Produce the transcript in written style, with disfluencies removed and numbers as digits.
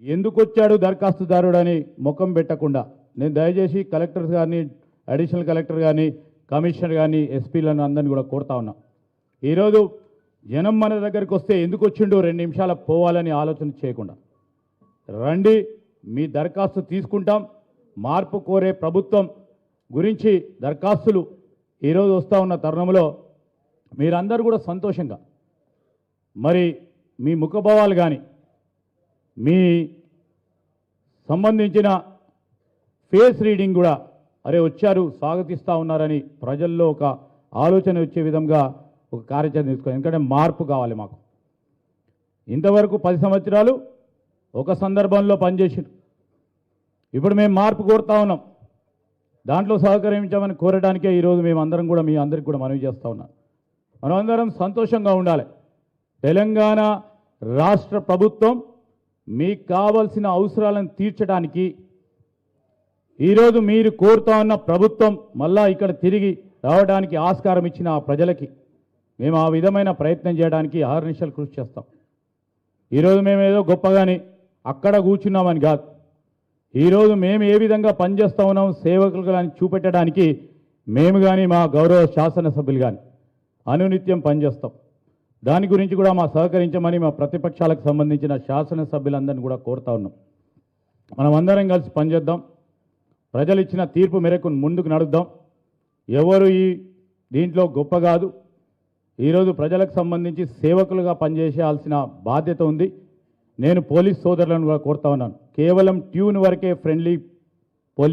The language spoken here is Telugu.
ఎందుకు వచ్చాడు దరఖాస్తుదారుడని ముఖం పెట్టకుండా నేను దయచేసి కలెక్టర్ గారిని, అడిషనల్ కలెక్టర్ గారిని, కమిషనర్ గారిని, ఎస్పీలను అందరినీ కూడా కోరుతా ఉన్నా. ఈరోజు జనం మన దగ్గరికి వస్తే ఎందుకు వచ్చిండు 2 నిమిషాల పోవాలని ఆలోచన చేయకుండా రండి, మీ దరఖాస్తు తీసుకుంటాం. మార్పు కోరే ప్రభుత్వం గురించి దరఖాస్తులు ఈరోజు వస్తూ ఉన్న తరుణంలో మీరందరూ కూడా సంతోషంగా మరి మీ ముఖభావాలు కానీ మీ సంబంధించిన ఫేస్ రీడింగ్ కూడా అరే వచ్చారు స్వాగతిస్తూ ఉన్నారని ప్రజల్లో ఒక ఆలోచన వచ్చే విధంగా ఒక కార్యాచరణ తీసుకోవాలి. ఎందుకంటే మార్పు కావాలి మాకు. ఇంతవరకు 10 సంవత్సరాలు ఒక సందర్భంలో పనిచేసారు. ఇప్పుడు మేము మార్పు కోరుతా ఉన్నాం. దాంట్లో సహకరించామని కోరడానికే ఈరోజు మేము అందరం కూడా మీ అందరికీ కూడా మనవి చేస్తూ ఉన్నాం. మనమందరం సంతోషంగా ఉండాలి. తెలంగాణ రాష్ట్ర ప్రభుత్వం మీకు కావాల్సిన అవసరాలను తీర్చడానికి ఈరోజు మీరు కోరుతా ఉన్న ప్రభుత్వం మళ్ళా ఇక్కడ తిరిగి రావడానికి ఆస్కారం ఇచ్చిన ఆ ప్రజలకి మేము ఆ విధమైన ప్రయత్నం చేయడానికి అహర్నిశలు కృషి చేస్తాం. ఈరోజు మేము ఏదో గొప్పగాని అక్కడ కూర్చున్నామని కాదు. ఈరోజు మేము ఏ విధంగా పనిచేస్తూ ఉన్నాం సేవకులు కానీ చూపెట్టడానికి మేము కానీ మా గౌరవ శాసనసభ్యులు కానీ అనునిత్యం పనిచేస్తాం. దాని గురించి కూడా మా సహకరించమని మా ప్రతిపక్షాలకు సంబంధించిన శాసనసభ్యులందరినీ కూడా కోరుతా ఉన్నాం. మనం అందరం కలిసి పనిచేద్దాం. ప్రజలు ఇచ్చిన తీర్పు మేరకు ముందుకు నడుద్దాం. ఎవరు ఈ దీంట్లో గొప్ప కాదు. ఈరోజు ప్రజలకు సంబంధించి సేవకులుగా పనిచేయాల్సిన బాధ్యత ఉంది. నేను పోలీస్ సోదరులను కూడా కోరుతా ఉన్నాను. కేవలం ట్యూన్ వరకే ఫ్రెండ్లీ పోలీస్